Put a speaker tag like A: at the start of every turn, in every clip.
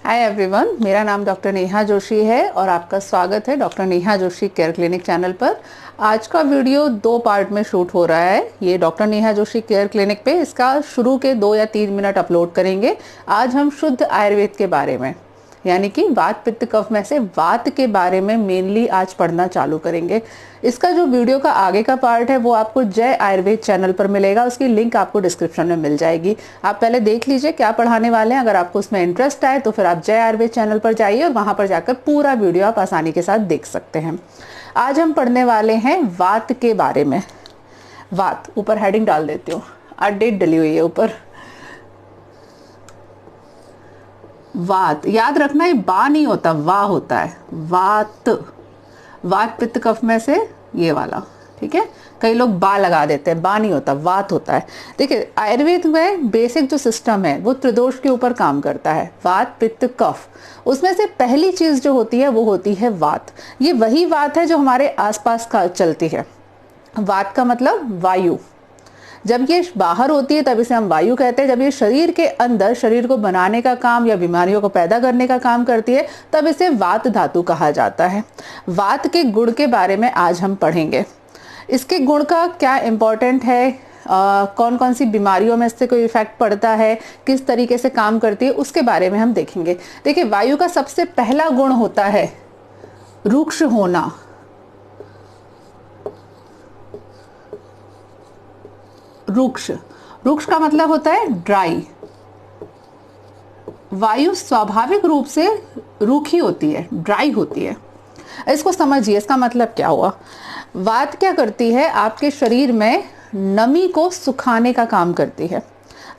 A: Hi everyone, मेरा नाम doctor Neha Joshi है और आपका स्वागत है doctor Neha Joshi care clinic channel पर। आज का वीडियो 2 पार्ट में शूट हो रहा है। ये doctor Neha Joshi care clinic पे इसका शुरू के 2 या 3 मिनट अपलोड करेंगे। आज हम शुद्ध आयुर्वेद के बारे में, यानी कि वात पित्त कफ में से वात के बारे में मेनली आज पढ़ना चालू करेंगे। इसका जो वीडियो का आगे का पार्ट है वो आपको जय आयुर्वेद चैनल पर मिलेगा, उसकी लिंक आपको डिस्क्रिप्शन में मिल जाएगी। आप पहले देख लीजिए क्या पढ़ाने वाले हैं। अगर आपको उसमें इंटरेस्ट आए तो फिर आप जय आयुर्वेद चैनल पर जाइए और वहां पर जाकर पूरा वीडियो आप आसानी के साथ देख सकते हैं। आज हम पढ़ने वाले हैं वात के बारे में। वात, ऊपर हेडिंग डाल देती हूँ, आज डेट डली हुई है ऊपर। वात याद रखना, ये बा नहीं होता, वा होता है। वात, वात पित्त कफ में से ये वाला, ठीक है। कई लोग बा लगा देते हैं, बा नहीं होता, वात होता है। देखिए आयुर्वेद में बेसिक जो सिस्टम है वो त्रिदोष के ऊपर काम करता है, वात पित्त कफ। उसमें से पहली चीज जो होती है वो होती है वात। ये वही वात है जो हमारे आसपास का चलती है। वात का मतलब वायु। जब ये बाहर होती है तब इसे हम वायु कहते हैं। जब ये शरीर के अंदर शरीर को बनाने का काम या बीमारियों को पैदा करने का काम करती है तब इसे वात धातु कहा जाता है। वात के गुण के बारे में आज हम पढ़ेंगे। इसके गुण का क्या इम्पोर्टेंट है, कौन कौन सी बीमारियों में इससे कोई इफेक्ट पड़ता है, किस तरीके से काम करती है, उसके बारे में हम देखेंगे। देखिए वायु का सबसे पहला गुण होता है रुक्ष होना। रुक्ष, रुक्ष का मतलब होता है ड्राई। वायु स्वाभाविक रूप से रूखी होती है, ड्राई होती है। इसको समझिए, इसका मतलब क्या हुआ। वात क्या करती है, आपके शरीर में नमी को सुखाने का काम करती है।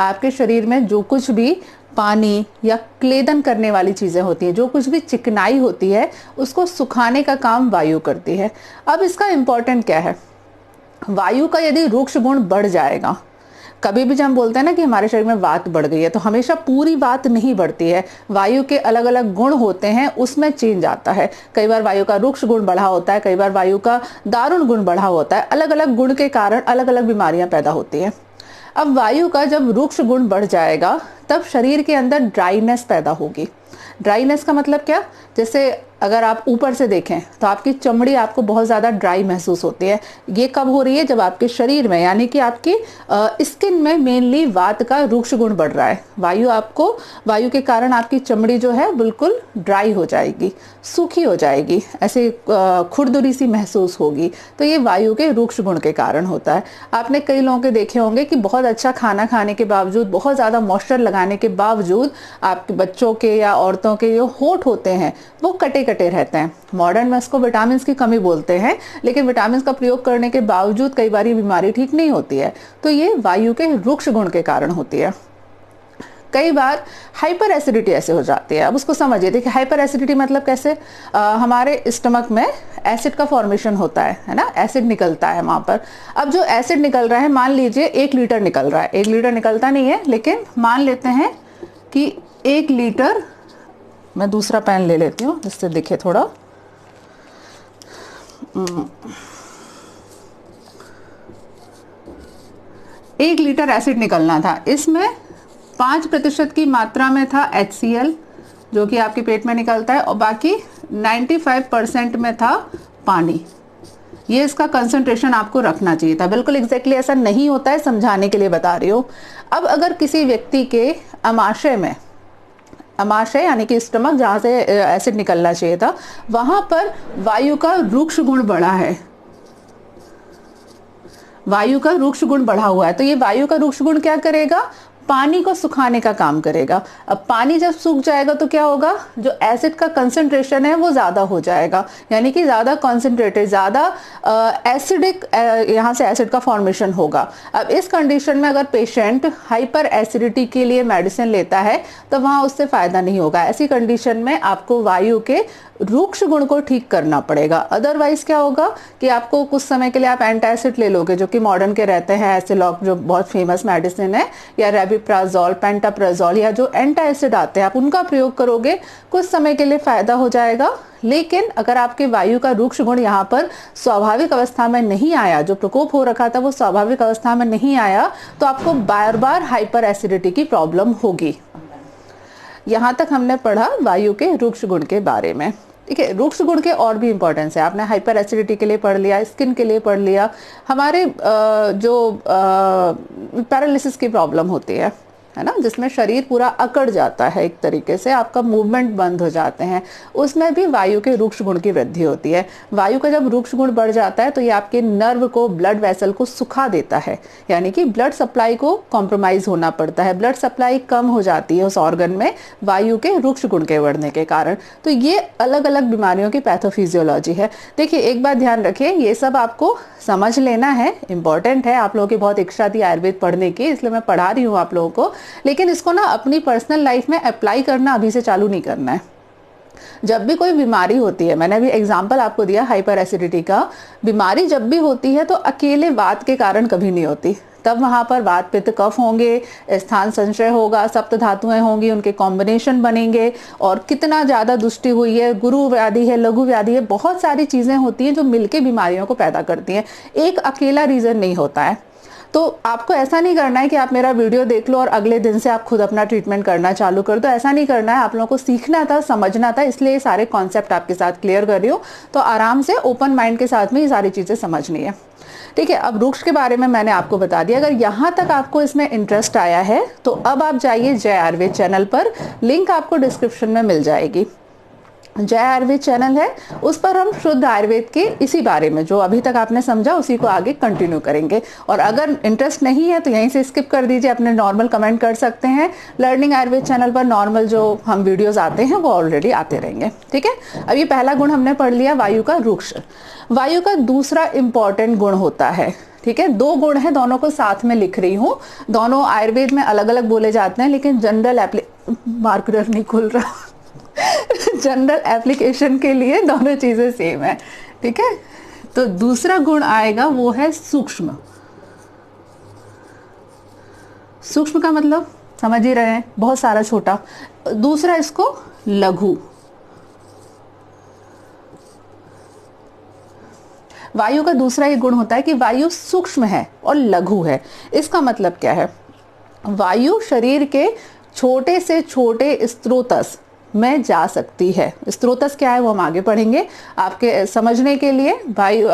A: आपके शरीर में जो कुछ भी पानी या क्लेदन करने वाली चीजें होती हैं, जो कुछ भी चिकनाई होती है, उसको सुखाने का काम वायु करती है। अब इसका इंपॉर्टेंट क्या है, वायु का यदि रुक्ष गुण बढ़ जाएगा, कभी भी जब हम बोलते हैं ना कि हमारे शरीर में वात बढ़ गई है, तो हमेशा पूरी वात नहीं बढ़ती है। वायु के अलग अलग गुण होते हैं, उसमें चेंज आता है। कई बार वायु का रुक्ष गुण बढ़ा होता है, कई बार वायु का दारुण गुण बढ़ा होता है। अलग अलग गुण के कारण अलग अलग बीमारियां पैदा होती हैं। अब वायु का जब रुक्ष गुण बढ़ जाएगा तब शरीर के अंदर ड्राइनेस पैदा होगी। ड्राइनेस का मतलब क्या, जैसे अगर आप ऊपर से देखें तो आपकी चमड़ी आपको बहुत ज़्यादा ड्राई महसूस होती है। ये कब हो रही है, जब आपके शरीर में यानी कि आपकी स्किन में मेनली वात का रुक्ष गुण बढ़ रहा है। वायु के कारण आपकी चमड़ी जो है बिल्कुल ड्राई हो जाएगी, सूखी हो जाएगी, ऐसे खुरदुरी सी महसूस होगी। तो ये वायु के रुक्ष गुण के कारण होता है। आपने कई लोगों के देखे होंगे कि बहुत अच्छा खाना खाने के बावजूद, बहुत ज़्यादा मॉइस्चर लगाने के बावजूद आपके बच्चों के या औरतों के जो होंठ होते हैं वो कटे कटे रहते हैं। मॉडर्न में इसको विटामिन की कमी बोलते हैं, लेकिन विटामिन का प्रयोग करने के बावजूद कई बार ये बीमारी ठीक नहीं होती है। तो ये वायु के रुक्ष गुण के कारण होती है। कई बार हाइपर एसिडिटी ऐसे हो जाती है। अब उसको समझिए। देखिए हाइपर एसिडिटी मतलब कैसे, हमारे स्टमक में एसिड का फॉर्मेशन होता है ना, एसिड निकलता है वहां पर। अब जो एसिड निकल रहा है, मान लीजिए 1 लीटर निकल रहा है। 1 लीटर निकलता नहीं है, लेकिन मान लेते हैं कि 1 लीटर, मैं दूसरा पेन ले लेती हूँ जिससे दिखे थोड़ा। 1 लीटर एसिड निकलना था, इसमें 5% की मात्रा में था HCl जो कि आपके पेट में निकलता है, और बाकी 95% में था पानी। ये इसका कंसंट्रेशन आपको रखना चाहिए था। बिल्कुल एग्जैक्टली ऐसा नहीं होता है, समझाने के लिए बता रही हूँ। अब अगर किसी व्यक्ति के अमाशय में, अमाशय यानी कि स्टमक जहाँ से एसिड निकलना चाहिए था, वहां पर वायु का रुक्ष गुण बढ़ा है, वायु का रुक्ष गुण बढ़ा हुआ है। तो ये वायु का रुक्ष गुण क्या करेगा, पानी को सुखाने का काम करेगा। अब पानी जब सूख जाएगा तो क्या होगा, जो एसिड का कंसंट्रेशन है वो ज्यादा हो जाएगा, यानी कि ज्यादा कॉन्सेंट्रेटेड, ज्यादा एसिडिक यहाँ से एसिड का फॉर्मेशन होगा। अब इस कंडीशन में अगर पेशेंट हाइपर एसिडिटी के लिए मेडिसिन लेता है तो वहाँ उससे फायदा नहीं होगा। ऐसी कंडीशन में आपको वायु के रुक्ष गुण को ठीक करना पड़ेगा। अदरवाइज क्या होगा कि आपको कुछ समय के लिए आप एंटासिड ले लोगे, जो कि मॉडर्न के रहते हैं, एसिलॉक जो बहुत फेमस मेडिसिन है, या रेबिप्राजोल, पेंटाप्राजोल, या जो एंटासिड आते हैं, आप उनका प्रयोग करोगे, कुछ समय के लिए फायदा हो जाएगा। लेकिन अगर आपके वायु का रुक्ष गुण यहाँ पर स्वाभाविक अवस्था में नहीं आया, जो प्रकोप हो रखा था वो स्वाभाविक अवस्था में नहीं आया, तो आपको बार बार हाइपर एसिडिटी की प्रॉब्लम होगी। यहाँ तक हमने पढ़ा वायु के रुक्ष गुण के बारे में। ठीक है, रुक्ष गुण के और भी इंपॉर्टेंस है। आपने हाइपर एसिडिटी के लिए पढ़ लिया, स्किन के लिए पढ़ लिया, हमारे जो पैरालिसिस की प्रॉब्लम होती है ना, जिसमें शरीर पूरा अकड़ जाता है, एक तरीके से आपका मूवमेंट बंद हो जाते हैं, उसमें भी वायु के रुक्ष गुण की वृद्धि होती है। वायु का जब रुक्ष गुण बढ़ जाता है तो ये आपके नर्व को, ब्लड वेसल को सुखा देता है, यानी कि ब्लड सप्लाई को कॉम्प्रोमाइज होना पड़ता है, ब्लड सप्लाई कम हो जाती है उस ऑर्गन में वायु के रुक्ष गुण के बढ़ने के कारण। तो ये अलग अलग बीमारियों की पैथोफिजियोलॉजी है। देखिए एक बात ध्यान रखिए, ये सब आपको समझ लेना है, इंपॉर्टेंट है। आप लोगों की बहुत इच्छा थी आयुर्वेद पढ़ने की, इसलिए मैं पढ़ा रही हूँ आप लोगों को, लेकिन इसको ना अपनी पर्सनल लाइफ में अप्लाई करना अभी से चालू नहीं करना है। जब भी कोई बीमारी होती है, मैंने अभी एग्जांपल आपको दिया हाइपर एसिडिटी का, बीमारी जब भी होती है तो अकेले वात के कारण कभी नहीं होती, तब वहां पर वात पित्त कफ होंगे, स्थान संशय होगा, सप्त धातुएं होंगी, उनके कॉम्बिनेशन बनेंगे, और कितना ज्यादा दुष्टि हुई है, गुरु व्याधि है, लघु व्याधि है, बहुत सारी चीजें होती हैं जो मिलके बीमारियों को पैदा करती हैं। एक अकेला रीजन नहीं होता है। तो आपको ऐसा नहीं करना है कि आप मेरा वीडियो देख लो और अगले दिन से आप खुद अपना ट्रीटमेंट करना चालू कर दो, ऐसा नहीं करना है। आप लोगों को सीखना था, समझना था, इसलिए ये सारे कॉन्सेप्ट आपके साथ क्लियर कर रही हूँ। तो आराम से ओपन माइंड के साथ में ये सारी चीजें समझनी है। ठीक है, अब रुक्ष के बारे में मैंने आपको बता दिया। अगर यहाँ तक आपको इसमें इंटरेस्ट आया है तो अब आप जाइए जय आयुर्वेद चैनल पर, लिंक आपको डिस्क्रिप्शन में मिल जाएगी। जय आयुर्वेद चैनल है, उस पर हम शुद्ध आयुर्वेद के इसी बारे में जो अभी तक आपने समझा उसी को आगे कंटिन्यू करेंगे। और अगर इंटरेस्ट नहीं है तो यहीं से स्किप कर दीजिए, अपने नॉर्मल कमेंट कर सकते हैं। लर्निंग आयुर्वेद चैनल पर नॉर्मल जो हम वीडियोस आते हैं वो ऑलरेडी आते रहेंगे। ठीक है, अब ये पहला गुण हमने पढ़ लिया, वायु का रुक्ष। वायु का दूसरा इंपॉर्टेंट गुण होता है, ठीक है, दो गुण है, दोनों को साथ में लिख रही हूँ, दोनों आयुर्वेद में अलग अलग बोले जाते हैं, लेकिन जनरल मार्कर नहीं खुल रहा जनरल एप्लीकेशन के लिए दोनों चीजें सेम है। ठीक है, तो दूसरा गुण आएगा वो है सूक्ष्म। सूक्ष्म का मतलब समझ ही रहे हैं, बहुत सारा छोटा। दूसरा इसको लघु। वायु का दूसरा ये गुण होता है कि वायु सूक्ष्म है और लघु है। इसका मतलब क्या है, वायु शरीर के छोटे से छोटे स्त्रोतस में जा सकती है। स्त्रोतस क्या है वो हम आगे पढ़ेंगे आपके समझने के लिए। वायु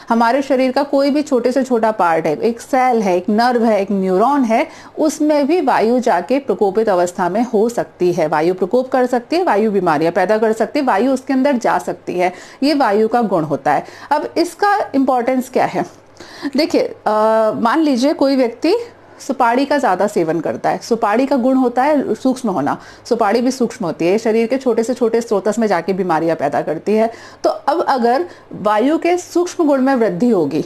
A: हमारे शरीर का कोई भी छोटे से छोटा पार्ट है, एक सेल है, एक नर्व है, एक न्यूरॉन है, उसमें भी वायु जाके प्रकोपित अवस्था में हो सकती है। वायु प्रकोप कर सकती है, वायु बीमारियां पैदा कर सकती है, वायु उसके अंदर जा सकती है। ये वायु का गुण होता है। अब इसका इंपॉर्टेंस क्या है, देखिए मान लीजिए कोई व्यक्ति सुपारी का ज्यादा सेवन करता है। सुपारी का गुण होता है सूक्ष्म होना, सुपारी भी सूक्ष्म होती है, शरीर के छोटे से छोटे स्रोतस में जाके बीमारियां पैदा करती है। तो अब अगर वायु के सूक्ष्म गुण में वृद्धि होगी,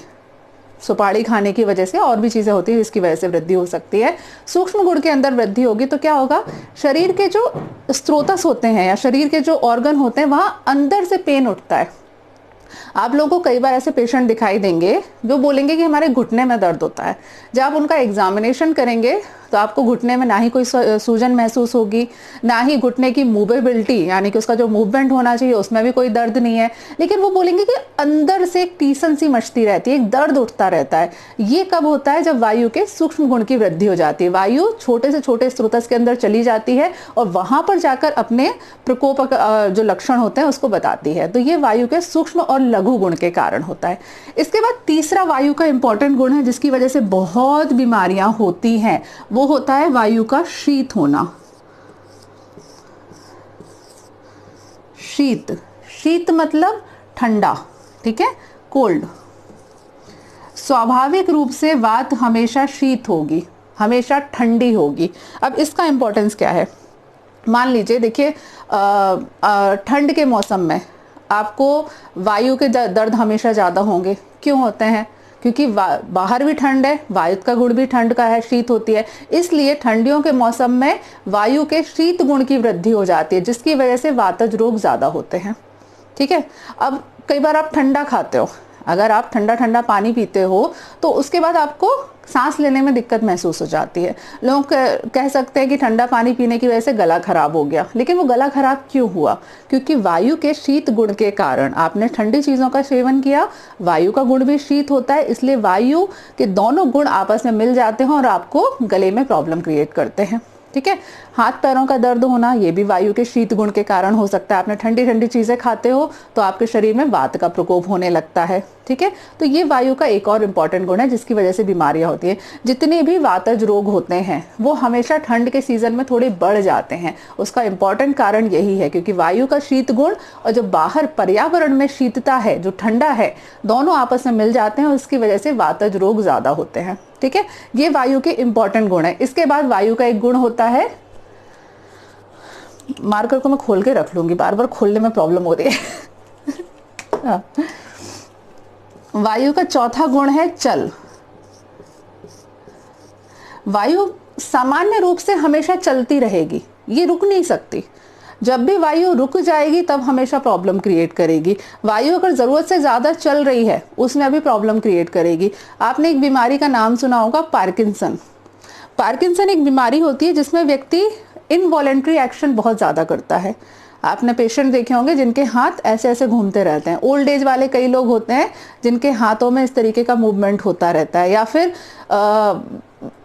A: सुपारी खाने की वजह से और भी चीजें होती है इसकी वजह से वृद्धि हो सकती है, सूक्ष्म गुण के अंदर वृद्धि होगी तो क्या होगा, शरीर के जो स्रोतस होते हैं या शरीर के जो ऑर्गन होते हैं वहां अंदर से पेन उठता है। आप लोगों को कई बार ऐसे पेशेंट दिखाई देंगे जो बोलेंगे कि हमारे घुटने में दर्द होता है। जब आप उनका एग्जामिनेशन करेंगे तो आपको घुटने में ना ही कोई सूजन महसूस होगी, ना ही घुटने की मूवेबिलिटी यानी कि उसका जो मूवमेंट होना चाहिए उसमें भी कोई दर्द नहीं है, लेकिन वो बोलेंगे कि अंदर से एक टीसन सी मचती रहती है, एक दर्द उठता रहता है। ये कब होता है, जब वायु के सूक्ष्म गुण की वृद्धि हो जाती है। वायु छोटे से छोटे स्रोतस के अंदर चली जाती है और वहां पर जाकर अपने प्रकोप जो लक्षण होते हैं उसको बताती है। तो ये वायु के सूक्ष्म और लघु गुण के कारण होता है। इसके बाद तीसरा वायु का इंपॉर्टेंट गुण है जिसकी वजह से बहुत बीमारियां होती हैं, वो होता है वायु का शीत होना। शीत, शीत मतलब ठंडा, ठीक है, कोल्ड। स्वाभाविक रूप से वात हमेशा शीत होगी, हमेशा ठंडी होगी। अब इसका इंपॉर्टेंस क्या है, मान लीजिए देखिए ठंड के मौसम में आपको वायु के दर्द हमेशा ज्यादा होंगे। क्यों होते हैं, क्योंकि बाहर भी ठंड है, वायु का गुण भी ठंड का है, शीत होती है, इसलिए ठंडियों के मौसम में वायु के शीत गुण की वृद्धि हो जाती है जिसकी वजह से वातज रोग ज्यादा होते हैं। ठीक है, अब कई बार आप ठंडा खाते हो, अगर आप ठंडा ठंडा पानी पीते हो तो उसके बाद आपको सांस लेने में दिक्कत महसूस हो जाती है। लोग कह सकते हैं कि ठंडा पानी पीने की वजह से गला खराब हो गया, लेकिन वो गला खराब क्यों हुआ, क्योंकि वायु के शीत गुण के कारण आपने ठंडी चीजों का सेवन किया। वायु का गुण भी शीत होता है, इसलिए वायु के दोनों गुण आपस में मिल जाते हैं और आपको गले में प्रॉब्लम क्रिएट करते हैं। ठीक है। हाथ पैरों का दर्द होना, ये भी वायु के शीत गुण के कारण हो सकता है। आपने ठंडी ठंडी चीजें खाते हो तो आपके शरीर में वात का प्रकोप होने लगता है। ठीक है, तो ये वायु का एक और इम्पॉर्टेंट गुण है जिसकी वजह से बीमारियां होती है। जितने भी वातज रोग होते हैं वो हमेशा ठंड के सीजन में थोड़े बढ़ जाते हैं। उसका इम्पॉर्टेंट कारण यही है, क्योंकि वायु का शीत गुण और जो बाहर पर्यावरण में शीतता है, जो ठंडा है, दोनों आपस में मिल जाते हैं और उसकी वजह से वातज रोग ज्यादा होते हैं। ठीक है, ये वायु के इंपॉर्टेंट गुण है। इसके बाद वायु का एक गुण होता है, मार्कर को मैं खोल के रख लूंगी, बार बार खोलने में प्रॉब्लम हो रही है। वायु का चौथा गुण है चल। वायु सामान्य रूप से हमेशा चलती रहेगी, ये रुक नहीं सकती। जब भी वायु रुक जाएगी तब हमेशा प्रॉब्लम क्रिएट करेगी। वायु अगर जरूरत से ज्यादा चल रही है उसमें भी प्रॉब्लम क्रिएट करेगी। आपने एक बीमारी का नाम सुना होगा, पार्किंसन। पार्किंसन एक बीमारी होती है जिसमें व्यक्ति इनवॉलेंट्री एक्शन बहुत ज्यादा करता है। आपने पेशेंट देखे होंगे जिनके हाथ ऐसे ऐसे घूमते रहते हैं। ओल्ड एज वाले कई लोग होते हैं जिनके हाथों में इस तरीके का मूवमेंट होता रहता है, या फिर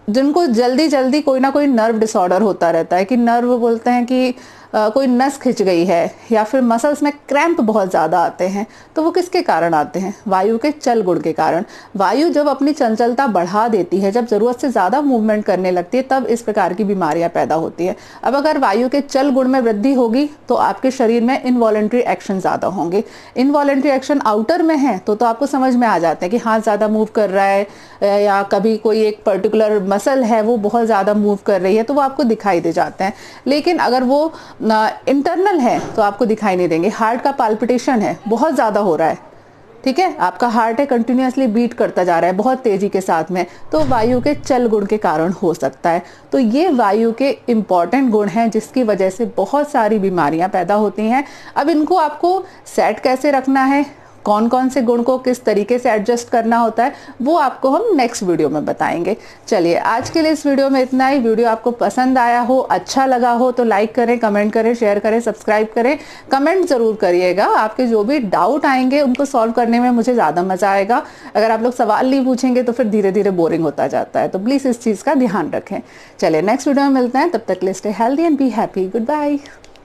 A: जिनको जल्दी जल्दी कोई ना कोई नर्व डिसऑर्डर होता रहता है, कि नर्व बोलते हैं कि कोई नस खिंच गई है, या फिर मसल्स में क्रैम्प बहुत ज़्यादा आते हैं। तो वो किसके कारण आते हैं? वायु के चल गुण के कारण। वायु जब अपनी चंचलता बढ़ा देती है, जब ज़रूरत से ज़्यादा मूवमेंट करने लगती है, तब इस प्रकार की बीमारियां पैदा होती है। अब अगर वायु के चल गुण में वृद्धि होगी तो आपके शरीर में इनवॉलेंट्री एक्शन ज़्यादा होंगे। इनवॉलेंट्री एक्शन आउटर में है तो आपको समझ में आ जाते हैं कि हाथ ज़्यादा मूव कर रहा है, या कभी कोई एक पर्टिकुलर मसल है वो बहुत ज़्यादा मूव कर रही है, तो वो आपको दिखाई दे जाते हैं। लेकिन अगर वो इंटरनल है तो आपको दिखाई नहीं देंगे। हार्ट का पाल्पिटेशन है, बहुत ज्यादा हो रहा है, ठीक है, आपका हार्ट है कंटिन्यूअसली बीट करता जा रहा है बहुत तेजी के साथ में, तो वायु के चल गुण के कारण हो सकता है। तो ये वायु के इंपॉर्टेंट गुण हैं जिसकी वजह से बहुत सारी बीमारियां पैदा होती हैं। अब इनको आपको सेट कैसे रखना है, कौन कौन से गुण को किस तरीके से एडजस्ट करना होता है, वो आपको हम नेक्स्ट वीडियो में बताएंगे। चलिए, आज के लिए इस वीडियो में इतना ही। वीडियो आपको पसंद आया हो, अच्छा लगा हो तो लाइक करें, कमेंट करें, शेयर करें, सब्सक्राइब करें। कमेंट जरूर करिएगा, आपके जो भी डाउट आएंगे उनको सॉल्व करने में मुझे ज़्यादा मजा आएगा। अगर आप लोग सवाल नहीं पूछेंगे तो फिर धीरे धीरे बोरिंग होता जाता है, तो प्लीज़ इस चीज़ का ध्यान रखें। चलिए, नेक्स्ट वीडियो में मिलते हैं, तब तक के लिए stay healthy and be happy. Good bye.